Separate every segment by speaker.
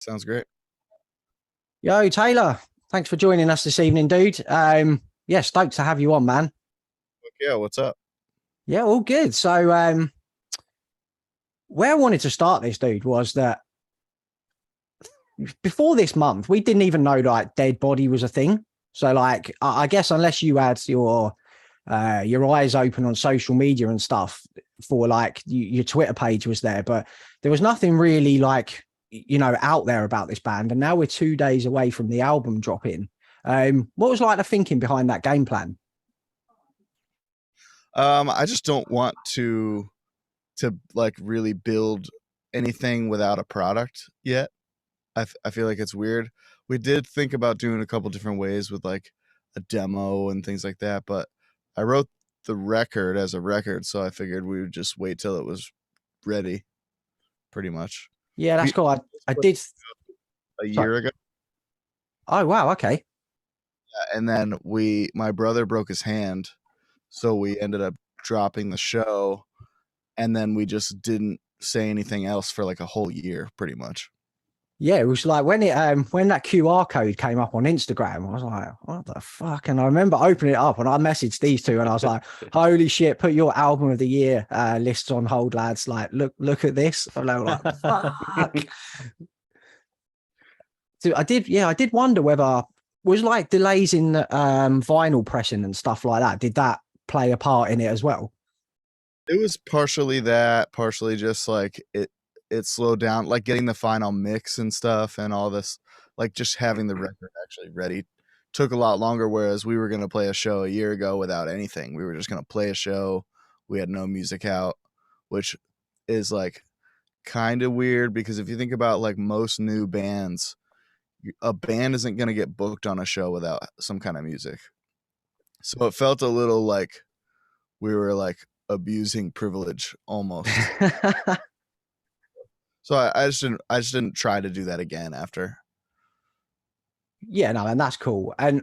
Speaker 1: Sounds great.
Speaker 2: Yo, Taylor, thanks for joining us this evening, dude. Yeah, stoked to have you on, man.
Speaker 1: Yeah, what's up?
Speaker 2: Yeah, all good. So, where I wanted to start this, dude, was that before this month, we didn't even know like DeadBody was a thing. So, like, I guess unless you had your eyes open on social media and stuff for like your Twitter page was there, but there was nothing really like out there about this band. And now we're 2 days away from the album dropping. What was like the thinking behind that game plan?
Speaker 1: I just don't want to like really build anything without a product yet. I feel like it's weird. We did think about doing a couple different ways with like a demo and things like that, but I wrote the record as a record, so I figured we would just wait till it was ready, pretty much.
Speaker 2: Yeah, that's
Speaker 1: We
Speaker 2: cool. I did.
Speaker 1: a
Speaker 2: Sorry.
Speaker 1: year ago,
Speaker 2: Oh wow. Okay.
Speaker 1: and then my brother broke his hand, so we ended up dropping the show, and then we just didn't say anything else for like a whole year, pretty much.
Speaker 2: Yeah, it was like when that QR code came up on Instagram, I was like, what the fuck? And I remember opening it up and I messaged these two and I was like, holy shit, put your album of the year lists on hold, lads. Like, look at this. And they were like, fuck. So I did wonder whether was like delays in vinyl pressing and stuff like that. Did that play a part in it as well?
Speaker 1: It was partially that, partially just like it slowed down, like getting the final mix and stuff and all this, like just having the record actually ready took a lot longer. Whereas we were gonna play a show a year ago without anything. We were just gonna play a show. We had no music out, which is like kind of weird because if you think about like most new bands, a band isn't gonna get booked on a show without some kind of music. So it felt a little like we were like abusing privilege almost. So I just didn't try to do that again after.
Speaker 2: Yeah, no, and that's cool. And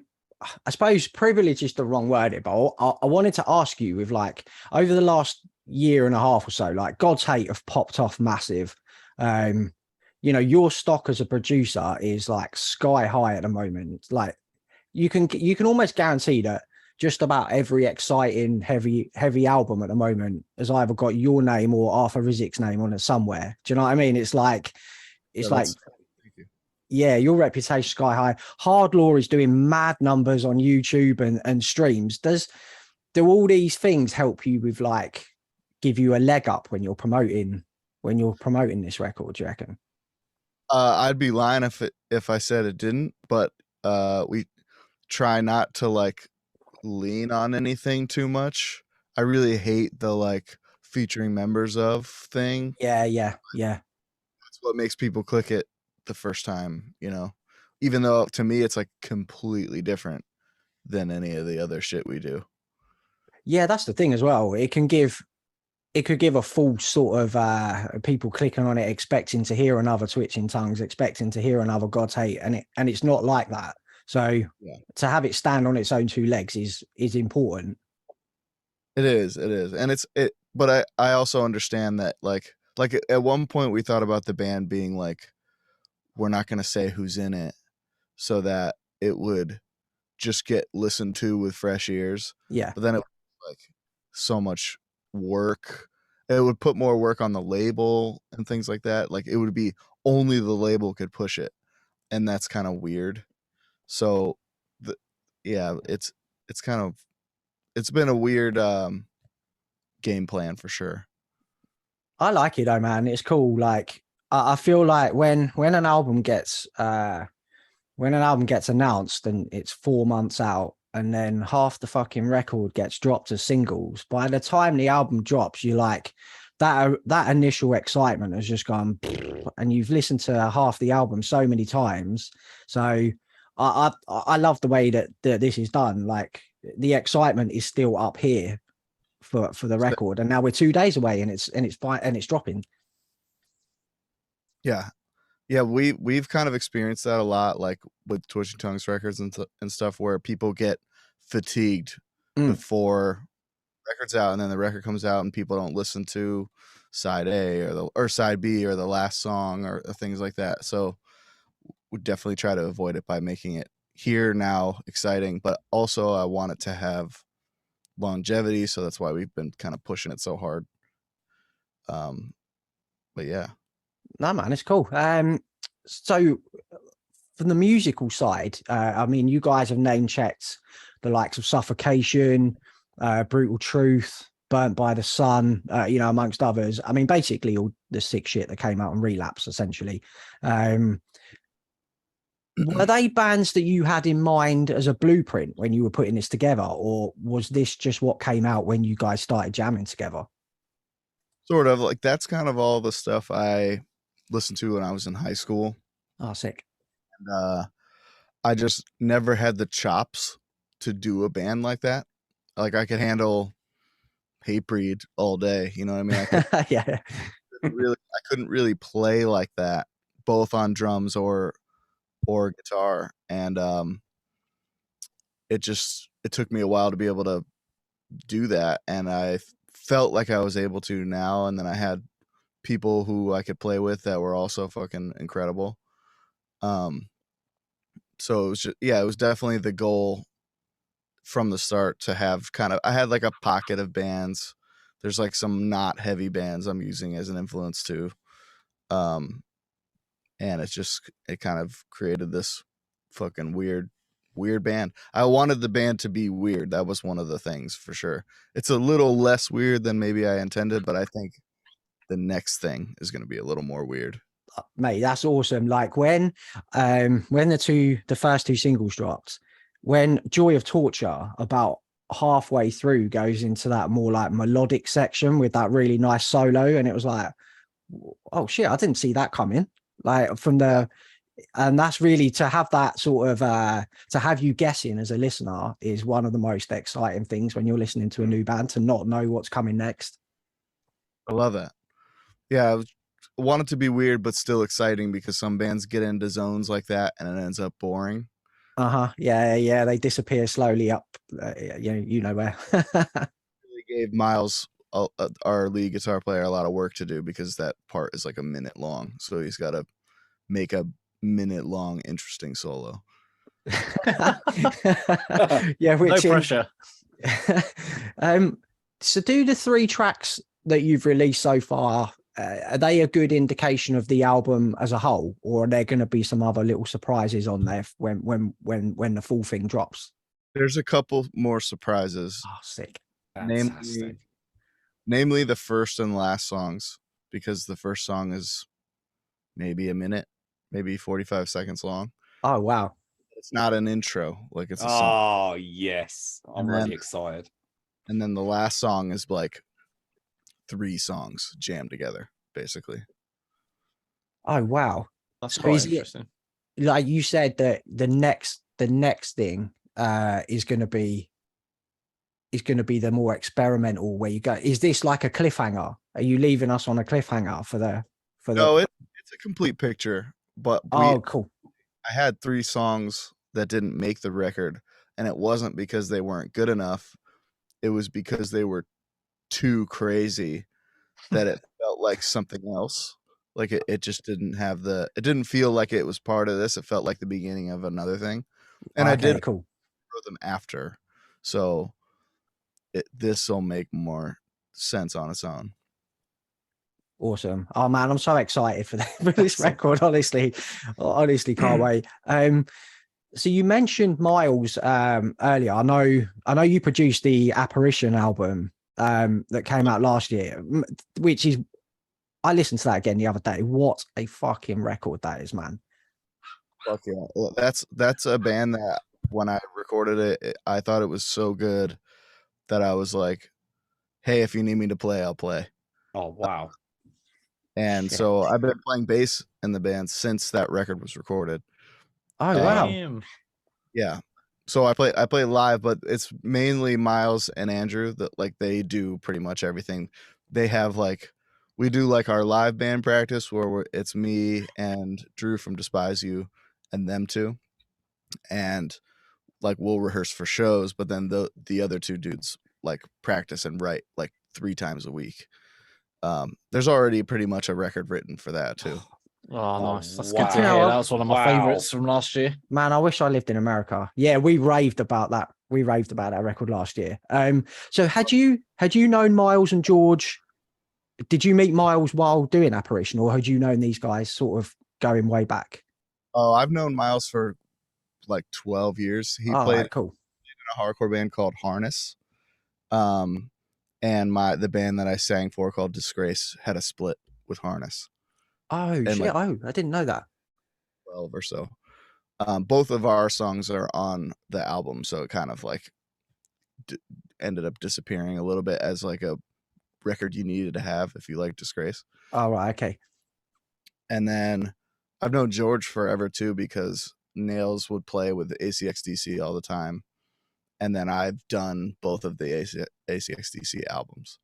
Speaker 2: I suppose privilege is the wrong word, but I wanted to ask you with like over the last year and a half or so, like God's Hate have popped off massive. Um, your stock as a producer is like sky high at the moment. Like you can almost guarantee that just about every exciting heavy album at the moment has either got your name or Arthur Rizik's name on it somewhere. Do you know what I mean? It's like
Speaker 1: Yeah,
Speaker 2: it's like
Speaker 1: thank you.
Speaker 2: yeah, your reputation sky high. Hard Law is doing mad numbers on YouTube and streams. Do all these things help you with like give you a leg up when you're promoting this record, do you reckon?
Speaker 1: I'd be lying if I said it didn't, but we try not to like lean on anything too much. I really hate the like featuring members of thing.
Speaker 2: Yeah, yeah, yeah.
Speaker 1: That's what makes people click it the first time. Even though to me it's like completely different than any of the other shit we do.
Speaker 2: Yeah, that's the thing as well. It could give a false sort of people clicking on it expecting to hear another Twitching Tongues, expecting to hear another God's Hate, and it's not like that. So
Speaker 1: Yeah.
Speaker 2: to have it stand on its own two legs is important.
Speaker 1: It is, and but I also understand that like at one point we thought about the band being like we're not going to say who's in it so that it would just get listened to with fresh ears.
Speaker 2: Yeah.
Speaker 1: But then it was like so much work. It would put more work on the label and things like that. Like it would be only the label could push it, and that's kind of weird. So, the, yeah, it's kind of it's been a weird game plan for sure.
Speaker 2: I like it though, man. It's cool. Like I feel like when an album gets announced and it's 4 months out and then half the fucking record gets dropped as singles, by the time the album drops, you're like that initial excitement has just gone and you've listened to half the album so many times. So I love the way that this is done. Like the excitement is still up here for the
Speaker 1: So,
Speaker 2: record, and now we're 2 days away and it's dropping.
Speaker 1: yeah, yeah, we've kind of experienced that a lot, like with Twitching Tongues records and stuff, where people get fatigued
Speaker 2: Mm.
Speaker 1: before records out, and then the record comes out, and people don't listen to side A or side B or the last song or things like that. So would definitely try to avoid it by making it here now exciting, but also I want it to have longevity, so that's why we've been kind of pushing it so hard. But yeah.
Speaker 2: No, man, it's cool. So from the musical side, I mean, you guys have name checked the likes of Suffocation, Brutal Truth, Burnt by the Sun, amongst others. I mean, basically all the sick shit that came out on Relapse, essentially. Were they bands that you had in mind as a blueprint when you were putting this together, or was this just what came out when you guys started jamming together?
Speaker 1: Sort of like that's kind of all the stuff I listened to when I was in high school.
Speaker 2: Oh, sick.
Speaker 1: And I just never had the chops to do a band like that. Like I could handle Hatebreed all day, you know what I mean?
Speaker 2: Yeah.
Speaker 1: I couldn't really play like that, both on drums or guitar. And it took me a while to be able to do that, and I felt like I was able to now. And then I had people who I could play with that were also fucking incredible. So it was just, yeah, it was definitely the goal from the start to have I had like a pocket of bands. There's like some not heavy bands I'm using as an influence too. And it kind of created this fucking weird band. I wanted the band to be weird. That was one of the things for sure. It's a little less weird than maybe I intended, but I think the next thing is going to be a little more weird.
Speaker 2: Mate, that's awesome. Like when the first two singles dropped, when Joy of Torture about halfway through goes into that more like melodic section with that really nice solo, and it was like, oh shit, I didn't see that coming. Like and that's really, to have that sort of to have you guessing as a listener is one of the most exciting things when you're listening to a new band, to not know what's coming next.
Speaker 1: I love that. Yeah, I want it to be weird but still exciting, because some bands get into zones like that and it ends up boring.
Speaker 2: Yeah, they disappear slowly up you know where.
Speaker 1: Really gave Miles, our lead guitar player, a lot of work to do, because that part is like a minute long, so he's got to make a minute long interesting solo.
Speaker 2: Yeah,
Speaker 3: No pressure.
Speaker 2: So do the 3 tracks that you've released so far, are they a good indication of the album as a whole, or are there going to be some other little surprises on there when the full thing drops?
Speaker 1: There's a couple more surprises.
Speaker 2: Oh, sick.
Speaker 1: Namely the first and last songs, because the first song is maybe a minute, maybe 45 seconds long.
Speaker 2: Oh, wow.
Speaker 1: It's not an intro, like it's a
Speaker 3: song. Oh, yes. I'm really excited.
Speaker 1: And then the last song is like 3 songs jammed together, basically.
Speaker 2: Oh, wow.
Speaker 3: That's quite interesting.
Speaker 2: Like you said, that the next thing is going to be the more experimental, where you go. Is this like a cliffhanger? Are you leaving us on a cliffhanger for the
Speaker 1: No, it's a complete picture, but
Speaker 2: cool.
Speaker 1: I had 3 songs that didn't make the record, and it wasn't because they weren't good enough. It was because they were too crazy that it felt like something else. Like it just didn't have it didn't feel like it was part of this. It felt like the beginning of another thing. And I did
Speaker 2: cool.
Speaker 1: throw them after. So this will make more sense on its own.
Speaker 2: Awesome. Oh man, I'm so excited for this record. Honestly can't wait. So you mentioned Miles earlier. I know you produced the Apparition album that came out last year, which is, I listened to that again the other day. What a fucking record that is, man.
Speaker 1: Fuck yeah. That's a band that when I recorded it, I thought it was so good that I was like, hey, if you need me to play, I'll play.
Speaker 3: Oh, wow.
Speaker 1: And so I've been playing bass in the band since that record was recorded.
Speaker 2: Oh, wow.
Speaker 1: Yeah. So I play live, but it's mainly Miles and Andrew that like they do pretty much everything. They have we do like our live band practice where it's me and Drew from Despise You and them two, and like we'll rehearse for shows, but then the other 2 dudes like practice and write like 3 times a week. There's already pretty much a record written for that too.
Speaker 4: Oh, nice. That's good
Speaker 3: wow.
Speaker 4: to hear.
Speaker 2: Wow.
Speaker 4: That was one of my
Speaker 3: Wow.
Speaker 4: favorites from last year.
Speaker 2: Man, I wish I lived in America. Yeah, we raved about that. We raved about that record last year. So had you known Miles and George? Did you meet Miles while doing Apparition, or had you known these guys sort of going way back?
Speaker 1: Oh, I've known Miles for like 12 years. He
Speaker 2: Oh,
Speaker 1: played
Speaker 2: right, cool.
Speaker 1: in a hardcore band called Harness. And the band that I sang for called Disgrace had a split with Harness.
Speaker 2: Oh,
Speaker 1: and
Speaker 2: shit.
Speaker 1: like
Speaker 2: Oh, I didn't know that.
Speaker 1: 12 or so. Both of our songs are on the album, so it kind of like ended up disappearing a little bit as like a record you needed to have if you like Disgrace.
Speaker 2: Oh, right, okay.
Speaker 1: And then I've known George forever too, because Nails would play with ACXDC all the time. And then I've done both of the ACXDC albums.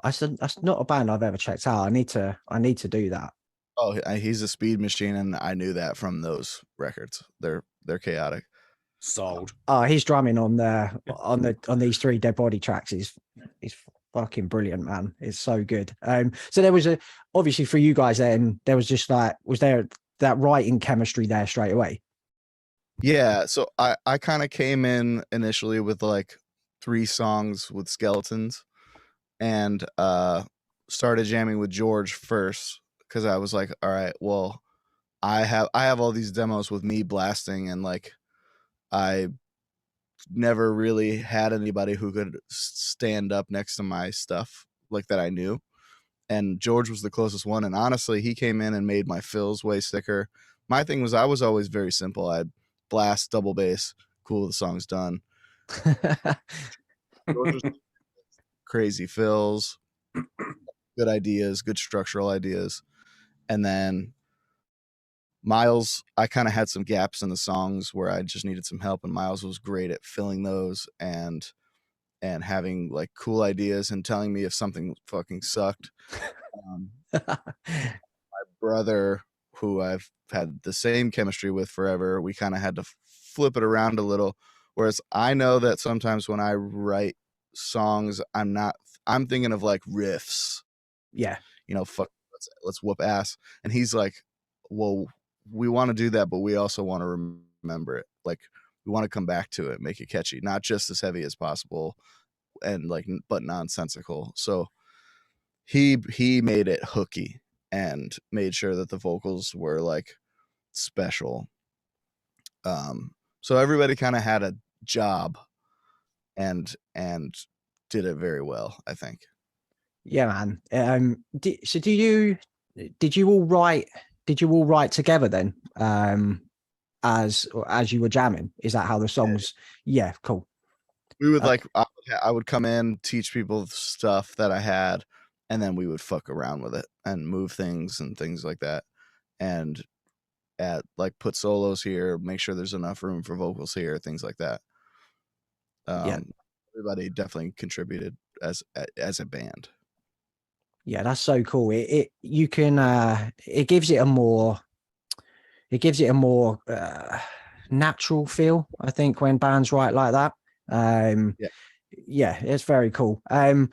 Speaker 2: I said that's not a band I've ever checked out. I need to do that.
Speaker 1: Oh, he's a speed machine, and I knew that from those records. They're chaotic.
Speaker 3: Sold.
Speaker 2: His drumming on these 3 DeadBody tracks is fucking brilliant, man. It's so good. So there was obviously for you guys then, there was just like, was there that writing chemistry there straight away?
Speaker 1: Yeah, so I kind of came in initially with like 3 songs with skeletons, and started jamming with George first, because I was like, all right, well, I have all these demos with me blasting, and like I never really had anybody who could stand up next to my stuff like that I knew. And George was the closest one. And honestly, he came in and made my fills way sicker. My thing was, I was always very simple. I'd blast, double bass, cool, the song's done. George was crazy fills, good ideas, good structural ideas. And then Miles, I kind of had some gaps in the songs where I just needed some help, and Miles was great at filling those and having like cool ideas and telling me if something fucking sucked. My brother, who I've had the same chemistry with forever, we kind of had to flip it around a little. Whereas I know that sometimes when I write songs, I'm thinking of like riffs.
Speaker 2: Yeah.
Speaker 1: Fuck, let's whoop ass. And he's like, well, we want to do that, but we also want to remember it. Like, we want to come back to it, make it catchy, not just as heavy as possible, and like, but nonsensical. So he made it hooky and made sure that the vocals were like special. So everybody kind of had a job and did it very well, I think.
Speaker 2: Yeah, man. Did you all write together then? As you were jamming? Is that how the songs? Yeah, cool.
Speaker 1: We would I would come in, teach people stuff that I had, and then we would fuck around with it and move things and things like that, and put solos here, make sure there's enough room for vocals here, things like that.
Speaker 2: Yeah,
Speaker 1: everybody definitely contributed as a band.
Speaker 2: Yeah, that's so cool. It gives it a more natural feel, I think, when bands write like that. Yeah, it's very cool. I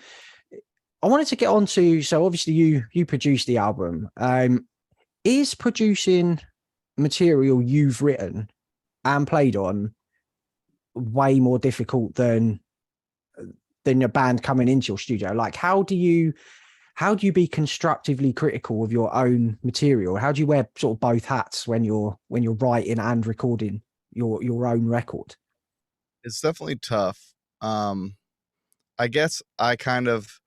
Speaker 2: wanted to get on to, so obviously you produced the album. Is producing material you've written and played on way more difficult than your band coming into your studio? Like, how do you be constructively critical of your own material? How do you wear sort of both hats when you're writing and recording your own record?
Speaker 1: It's definitely tough. I guess I kind of,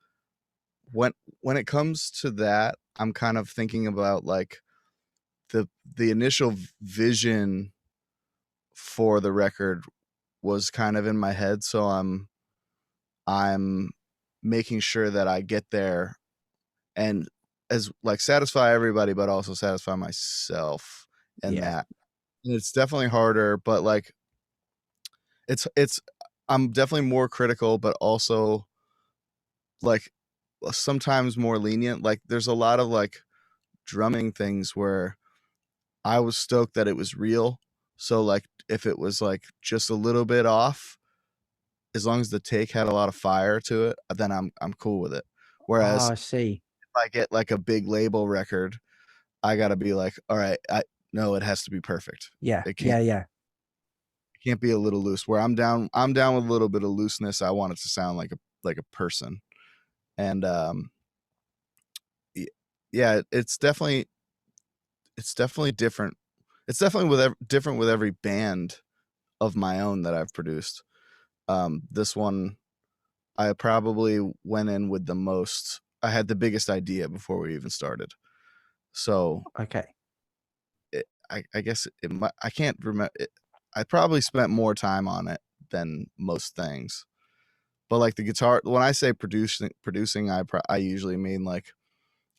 Speaker 1: when it comes to that, I'm kind of thinking about like the initial vision for the record was kind of in my head, so I'm making sure that I get there and as like satisfy everybody, but also satisfy myself. And that, and it's definitely harder, but like it's I'm definitely more critical, but also like sometimes more lenient. Like there's a lot of like drumming things where I was stoked that it was real. So like if it was like just a little bit off, as long as the take had a lot of fire to it, then I'm cool with it. Whereas
Speaker 2: I see.
Speaker 1: if I get like a big label record, I gotta be like, all right, no, it has to be perfect.
Speaker 2: Yeah.
Speaker 1: It can't,
Speaker 2: Yeah.
Speaker 1: it can't be a little loose. Where I'm down with a little bit of looseness. I want it to sound like a person. And yeah, it's definitely different. It's definitely different with every band of my own that I've produced. This one, I probably went in with the most. I had the biggest idea before we even started. So
Speaker 2: Okay.
Speaker 1: I guess I can't remember. I probably spent more time on it than most things. But like the guitar, when I say producing, I usually mean like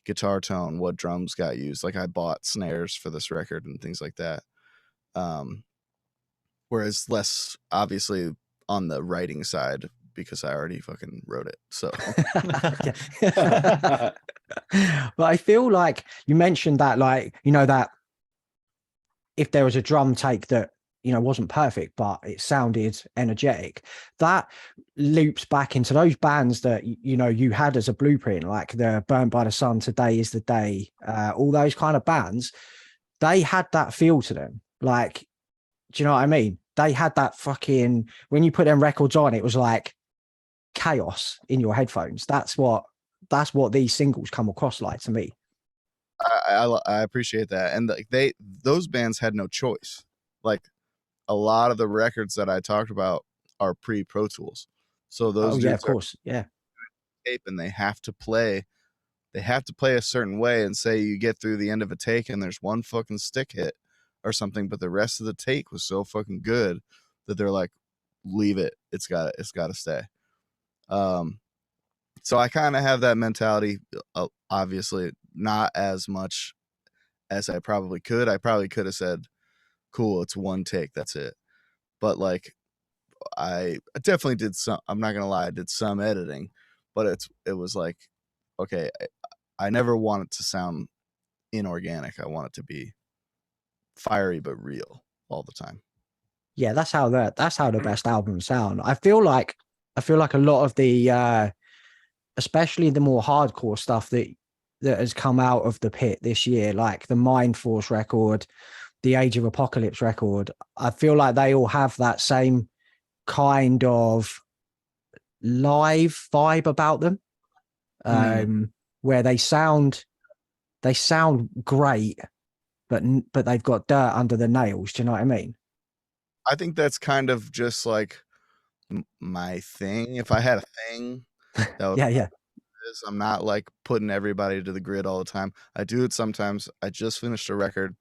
Speaker 1: guitar tone, what drums got used. Like I bought snares for this record and things like that. Whereas less obviously on the writing side because I already fucking wrote it. So
Speaker 2: but I feel like you mentioned that, like, you know, that if there was a drum take that, you know, wasn't perfect, but it sounded energetic, that loops back into those bands that, you know, you had as a blueprint, like the Burnt by the Sun, Today Is the Day, all those kind of bands. They had that feel to them. Like, do you know what I mean? They had that fucking, when you put them records on, it was like chaos in your headphones. That's what these singles come across like to me.
Speaker 1: I appreciate that. And like those bands had no choice. Like a lot of the records that I talked about are pre-Pro Tools. So those
Speaker 2: of course. Yeah.
Speaker 1: Tape and they have to play a certain way, and say you get through the end of a take and there's one fucking stick hit or something, but the rest of the take was so fucking good that they're like, leave it. It's got to stay. So I kind of have that mentality, obviously not as much as I probably could. I probably could have said, cool, it's one take, that's it. But like I definitely did some, I'm not gonna lie, I did some editing, but it was like, okay, I never want it to sound inorganic. I want it to be fiery but real all the time.
Speaker 2: Yeah, that's how the best albums sound. I feel like a lot of the especially the more hardcore stuff that has come out of the pit this year, like the Mind Force record, the Age of Apocalypse record, I feel like they all have that same kind of live vibe about them, where they sound great, but they've got dirt under the nails. Do you know what I mean?
Speaker 1: I think that's kind of just like my thing. If I had a thing, that would
Speaker 2: yeah.
Speaker 1: I'm not like putting everybody to the grid all the time. I do it sometimes. I just finished a record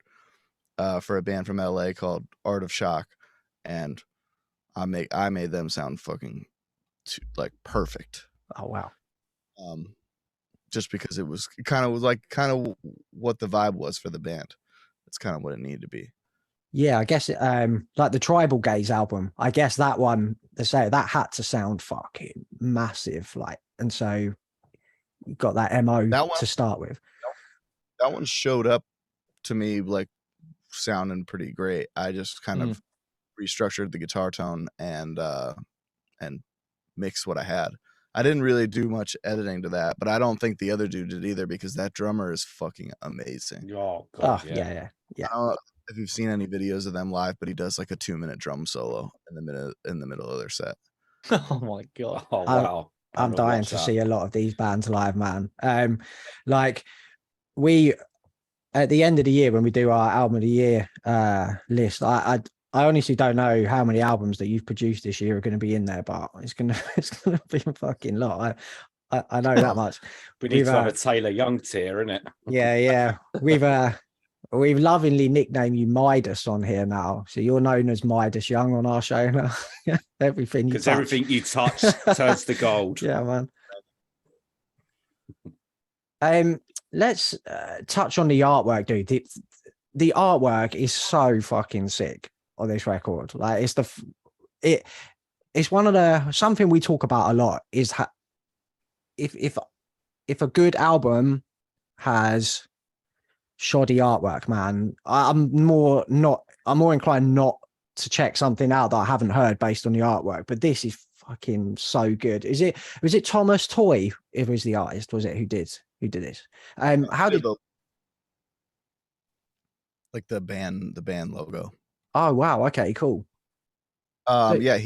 Speaker 1: for a band from LA called Art of Shock, and I made them sound fucking like perfect.
Speaker 2: Oh wow.
Speaker 1: Just because it was kind of what the vibe was for the band. It's kind of what it needed to be.
Speaker 2: Yeah, I guess like the Tribal Gaze album, I guess that one, they say that had to sound fucking massive, like, and so you got that MO to start with.
Speaker 1: That one showed up to me like sounding pretty great. I just kind of restructured the guitar tone and mixed what I had. I didn't really do much editing to that, but I don't think the other dude did either, because that drummer is fucking amazing.
Speaker 3: Oh god,
Speaker 2: yeah.
Speaker 1: I don't know if you've seen any videos of them live, but he does like a 2-minute drum solo in the middle of their set.
Speaker 3: Oh my god! Oh wow!
Speaker 2: I'm dying to see a lot of these bands live, man. Like we at the end of the year when we do our album of the year list, I honestly don't know how many albums that you've produced this year are going to be in there, but it's gonna be a fucking lot. I know that much.
Speaker 3: We need to have a Taylor Young tier, innit?
Speaker 2: Yeah. We've lovingly nicknamed you Midas on here now, so you're known as Midas Young on our show now. Everything you
Speaker 3: touch turns to gold.
Speaker 2: Yeah, man. Let's touch on the artwork, dude. The artwork is so fucking sick on this record. Like it's one of the, something we talk about a lot is if a good album has shoddy artwork, man, I'm more inclined not to check something out that I haven't heard based on the artwork. But this is fucking so good. Was it Thomas Toy? It was the artist, was it, who did this? How did
Speaker 1: like the band logo.
Speaker 2: Oh wow, okay, cool.
Speaker 1: Yeah,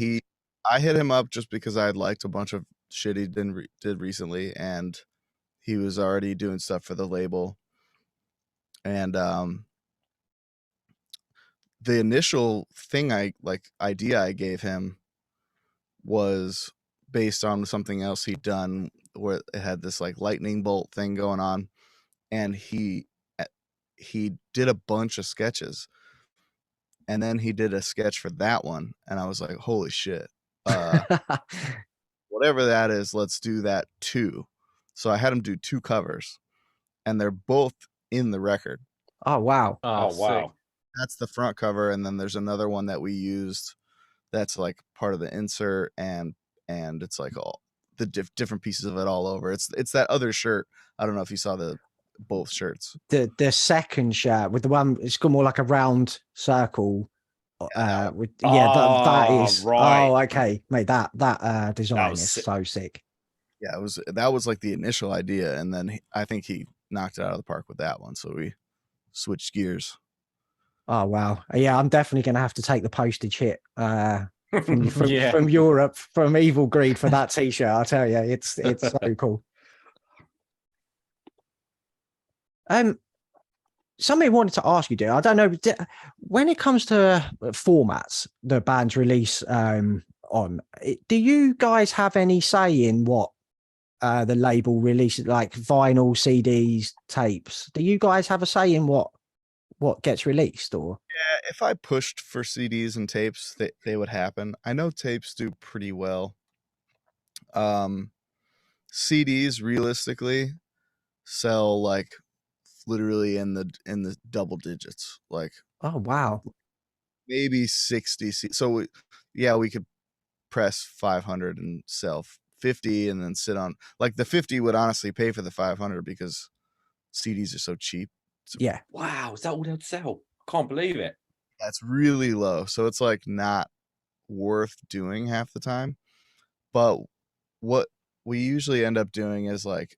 Speaker 1: I hit him up just because I had liked a bunch of shit he did recently, and he was already doing stuff for the label. And the initial thing idea I gave him was based on something else he'd done where it had this like lightning bolt thing going on, and he did a bunch of sketches, and then he did a sketch for that one, and I was like, holy shit, whatever that is, let's do that too. So I had him do 2 covers, and they're both in the record.
Speaker 2: Oh wow.
Speaker 3: Oh, wow.
Speaker 1: That's the front cover, and then there's another one that we used that's like part of the insert, and it's like all the different pieces of it all over. It's that other shirt. I don't know if you saw both shirts.
Speaker 2: The second shirt with the one, it's got more like a round circle. That is
Speaker 3: right.
Speaker 2: Oh, okay, mate. That design is
Speaker 3: sick.
Speaker 2: so sick.
Speaker 1: Yeah, that was like the initial idea, and then I think he knocked it out of the park with that one. So we switched gears.
Speaker 2: Oh wow. Yeah, I'm definitely gonna have to take the postage hit from
Speaker 4: Yeah.
Speaker 2: from Europe, from Evil Greed for that t-shirt. I'll tell you, it's so cool. Somebody wanted to ask you, dude. I don't know, when it comes to formats the bands release do you guys have any say in what the label releases, like vinyl, CDs, tapes? Do you guys have a say in what gets released? Or
Speaker 1: Yeah, if I pushed for CDs and tapes, they would happen. I know tapes do pretty well. CDs realistically sell like literally in the double digits, like
Speaker 2: oh wow,
Speaker 1: maybe 60. So we could press 500 and sell 50, and then sit on like the 50 would honestly pay for the 500 because CDs are so cheap.
Speaker 2: yeah.
Speaker 3: Wow, is that all they'd sell? I can't believe it.
Speaker 1: That's really low, so it's like not worth doing half the time. But what we usually end up doing is like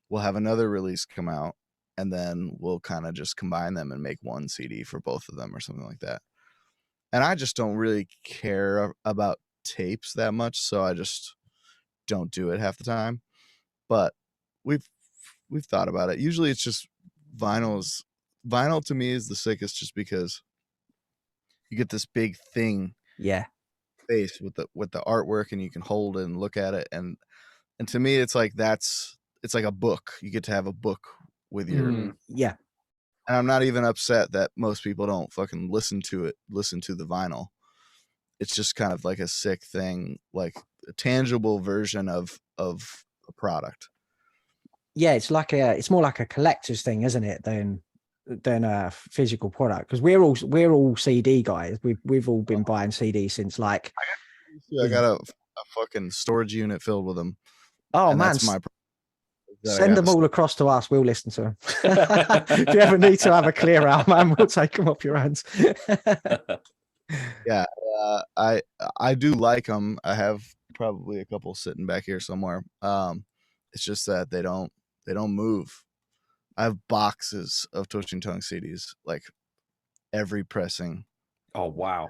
Speaker 1: we'll have another release come out, and then we'll kind of just combine them and make one CD for both of them or something like that. And I just don't really care about tapes that much, so I just don't do it half the time. But we've thought about it. Usually it's just vinyl to me is the sickest, just because you get this big thing
Speaker 2: Yeah.
Speaker 1: face with the artwork, and you can hold it and look at it, and to me it's like it's like a book. You get to have a book with your
Speaker 2: Yeah.
Speaker 1: and I'm not even upset that most people don't fucking listen to the vinyl. It's just kind of like a sick thing, like a tangible version of a product.
Speaker 2: Yeah, it's more like a collector's thing, isn't it, than a physical product? Because we're all CD guys. We've all been buying CDs since like
Speaker 1: I got a fucking storage unit filled with them.
Speaker 2: oh
Speaker 1: and
Speaker 2: man,
Speaker 1: that's my
Speaker 2: send them all across to us. We'll listen to them. If you ever need to have a clear out, man, we'll take them off your hands.
Speaker 1: Yeah, I do like them. I have probably a couple sitting back here somewhere. It's just that they don't move. I have boxes of Twitching Tongue CDs, like every pressing.
Speaker 3: Oh, wow.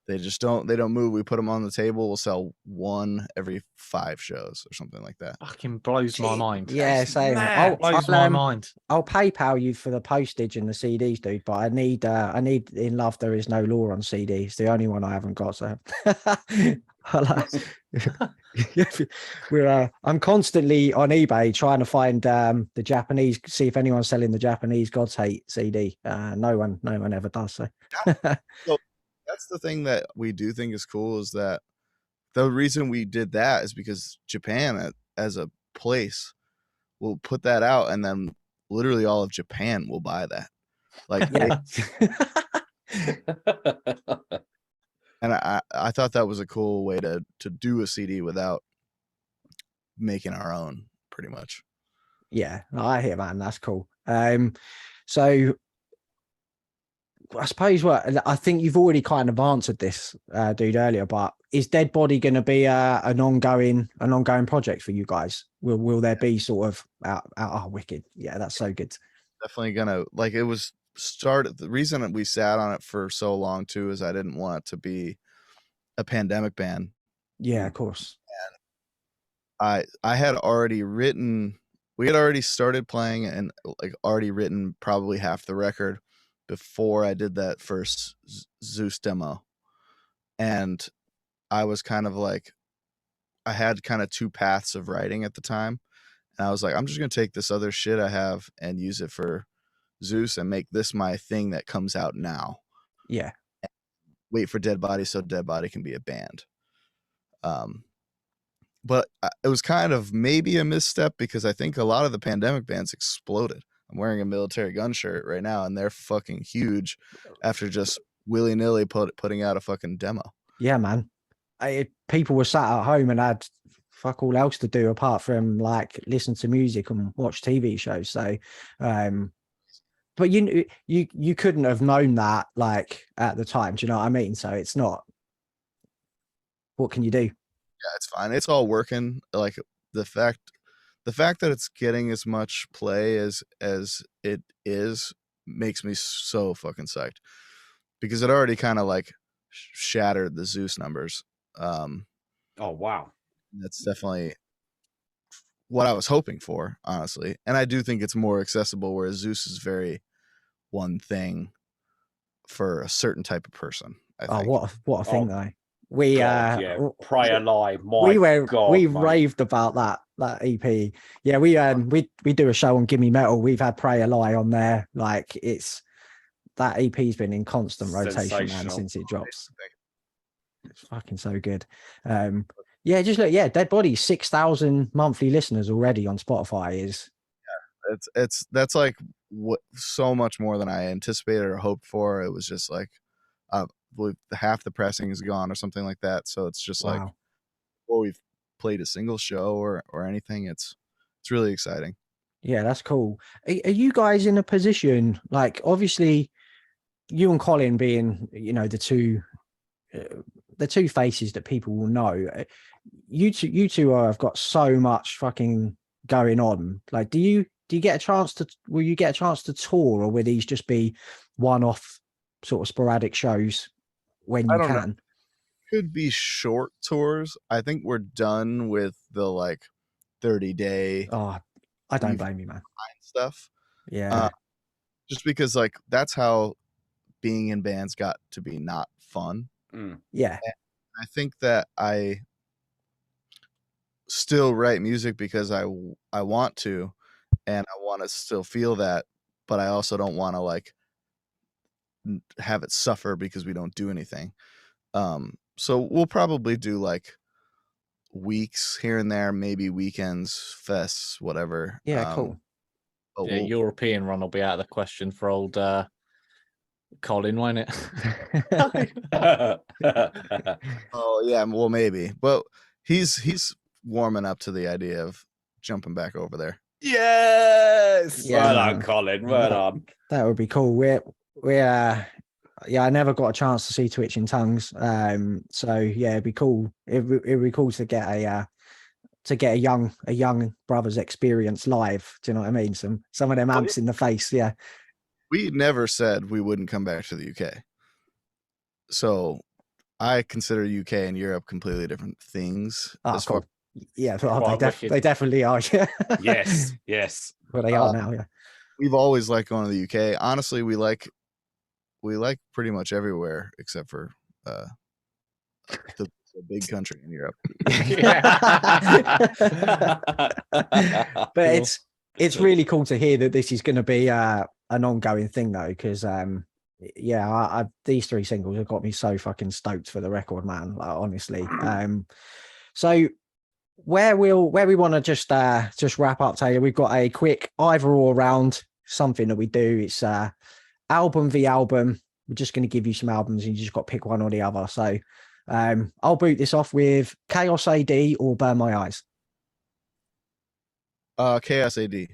Speaker 1: They just don't move. We put them on the table. We'll sell one every 5 shows or something like that.
Speaker 4: Fucking blows my mind.
Speaker 2: Yeah, same.
Speaker 4: Blows my mind.
Speaker 2: I'll PayPal you for the postage and the CDs, dude. But I need In Love There Is No Law on CD. It's the only one I haven't got. So I'm constantly on eBay trying to find the Japanese, see if anyone's selling the Japanese God's Hate CD. No one ever does. So.
Speaker 1: So that's the thing that we do think is cool, is that the reason we did that is because Japan as a place will put that out, and then literally all of Japan will buy that. Like,
Speaker 2: Yeah.
Speaker 1: and I thought that was a cool way to do a CD without making our own, pretty much.
Speaker 2: Yeah, I hear, man. That's cool. So I suppose I think you've already kind of answered this, dude, earlier. But is DeadBody going to be an ongoing project for you guys? Will there be sort of oh, wicked? Yeah, that's so good.
Speaker 1: Definitely gonna, like, it was started, the reason that we sat on it for so long too is I didn't want it to be a pandemic band.
Speaker 2: Yeah, of course.
Speaker 1: I had already written, we had already started playing and like already written probably half the record before I did that first Zeus demo. And I was kind of like, I had kind of two paths of writing at the time. And I was like, I'm just going to take this other shit I have and use it for Zeus and make this my thing that comes out now.
Speaker 2: Yeah.
Speaker 1: Wait for DeadBody so DeadBody can be a band. But it was kind of maybe a misstep because I think a lot of the pandemic bands exploded. I'm wearing a Military Gun shirt right now, and they're fucking huge after just willy-nilly putting out a fucking demo.
Speaker 2: Yeah, man. People were sat at home and had fuck all else to do apart from like listen to music and watch TV shows. So, but you couldn't have known that like at the time. Do you know what I mean? So it's not. What can you do?
Speaker 1: Yeah, it's fine. It's all working. Like the fact that it's getting as much play as it is makes me so fucking psyched because it already kind of like shattered the Zeus numbers.
Speaker 3: Oh wow,
Speaker 1: that's definitely what I was hoping for, honestly. And I do think it's more accessible, whereas Zeus is very one thing for a certain type of person. I think.
Speaker 2: What a thing though. We
Speaker 3: Pray a Lie. We
Speaker 2: raved about that EP. Yeah, we do a show on Gimme Metal. We've had Pray a Lie on there. Like that EP's been in constant rotation, man, since it drops. It's fucking so good. Yeah, just look, DeadBody, 6,000 monthly listeners already on Spotify is.
Speaker 1: Yeah, that's like what so much more than I anticipated or hoped for. It was just like half the pressing is gone or something like that. So it's just like before we've played a single show or anything, it's really exciting.
Speaker 2: Yeah, that's cool. Are you guys in a position, like obviously you and Colin being, you know, the two faces that people will know, you two have got so much fucking going on. Like, will you get a chance to tour, or will these just be one-off sort of sporadic shows when you can?
Speaker 1: Know. Could be short tours. I think we're done with the like 30-day.
Speaker 2: Oh, I don't blame you, man.
Speaker 1: Stuff.
Speaker 2: Yeah.
Speaker 1: Just because like that's how being in bands got to be not fun.
Speaker 2: Yeah.
Speaker 1: And I think that I still write music because I want to, and I want to still feel that, but I also don't want to like have it suffer because we don't do anything. So we'll probably do like weeks here and there, maybe weekends, fests, whatever.
Speaker 2: Yeah, cool.
Speaker 4: Yeah, European run will be out of the question for old Colin, won't it?
Speaker 1: Oh yeah, well maybe, but he's warming up to the idea of jumping back over there.
Speaker 3: Yes,
Speaker 2: yeah,
Speaker 3: well done, Colin. Well done.
Speaker 2: That would be cool. Yeah, I never got a chance to see Twitching Tongues. So yeah, it'd be cool. It'd be cool to get a young brother's experience live. Do you know what I mean? Some of them amps in the face. Yeah.
Speaker 1: We never said we wouldn't come back to the UK. So I consider UK and Europe completely different things.
Speaker 2: Cool. Yeah, they definitely are.
Speaker 3: Yes.
Speaker 2: Well, they are now. Yeah.
Speaker 1: We've always liked going to the UK. Honestly, we like pretty much everywhere except for the big country in Europe.
Speaker 2: But it's really cool to hear that this is going to be an ongoing thing though, because these 3 singles have got me so fucking stoked for the record, man. Like, honestly. So where we want to just wrap up, Taylor, we've got a quick either or round, something that we do. It's album v album. We're just going to give you some albums and you just got to pick one or the other. So I'll boot this off with Chaos AD or Burn My Eyes.
Speaker 1: Chaos AD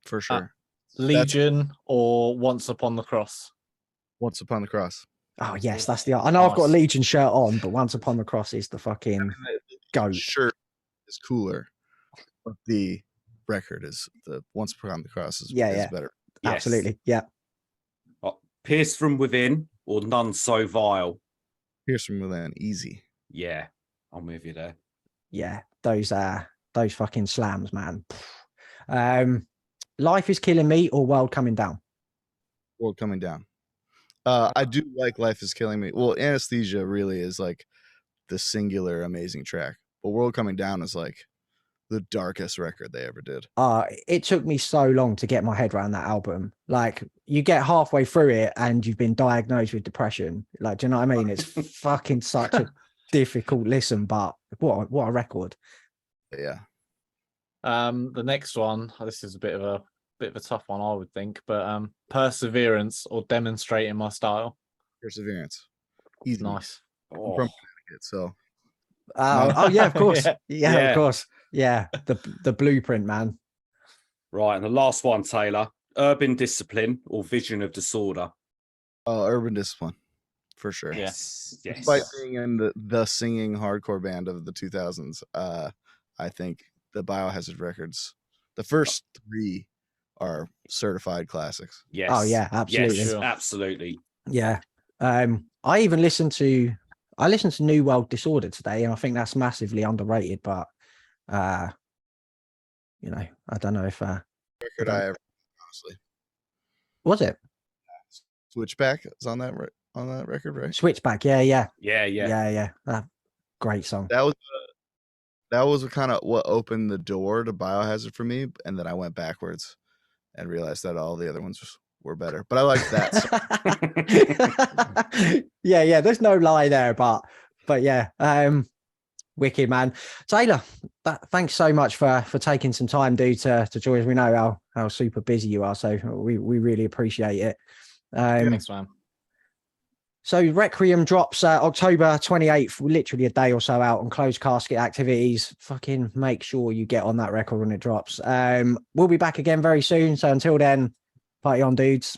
Speaker 1: for sure.
Speaker 4: Legion or Once Upon the Cross?
Speaker 1: Once Upon the Cross.
Speaker 2: Oh yes, that's the. I know nice. I've got a Legion shirt on, but Once Upon the Cross is the fucking goat.
Speaker 1: Shirt is cooler, but the record is the Once Upon the Cross is better.
Speaker 2: Absolutely, yeah.
Speaker 3: Pierce from Within or None So Vile?
Speaker 1: Pierce from Within, easy.
Speaker 3: Yeah, I'm with you there.
Speaker 2: Yeah, those fucking slams, man. Life is Killing Me or World Coming Down?
Speaker 1: World Coming Down. I do like Life is Killing Me. Well, Anesthesia really is like the singular amazing track, but World Coming Down is like the darkest record they ever did.
Speaker 2: It took me so long to get my head around that album. Like, you get halfway through it and you've been diagnosed with depression. Like, do you know what I mean? It's fucking such a difficult listen, but what a record.
Speaker 1: Yeah.
Speaker 4: The next one, this is a bit of a tough one, I would think, but Perseverance or Demonstrating My Style?
Speaker 1: Perseverance. Easy.
Speaker 4: Nice.
Speaker 1: I'm from Connecticut, so.
Speaker 2: Oh yeah, of course.
Speaker 3: Yeah.
Speaker 2: Of course. Yeah, the blueprint, man.
Speaker 3: Right, and the last one, Taylor. Urban Discipline or Vision of Disorder?
Speaker 1: Urban Discipline, for sure.
Speaker 3: Yes.
Speaker 1: Despite being in the singing hardcore band of the 2000s, I think the Biohazard records, the first 3 are certified classics.
Speaker 3: Yes.
Speaker 2: Oh yeah, absolutely.
Speaker 3: Yes, absolutely.
Speaker 2: Yeah. I even listened to New World Disorder today, and I think that's massively underrated, but I don't know if
Speaker 1: Record I ever, honestly.
Speaker 2: Was it?
Speaker 1: Switchback is on that record, right?
Speaker 2: Switchback, yeah. Great song.
Speaker 1: That was kind of what opened the door to Biohazard for me, and then I went backwards and realized that all the other ones were better. But I like that song.
Speaker 2: yeah. There's no lie there, but yeah. Wicked, man. Taylor, thanks so much for taking some time, dude, to join us. We know how super busy you are, so we really appreciate it.
Speaker 4: Thanks, man.
Speaker 2: So Requiem drops October 28th, literally a day or so out on Closed Casket Activities. Fucking make sure you get on that record when it drops. We'll be back again very soon. So until then, party on, dudes.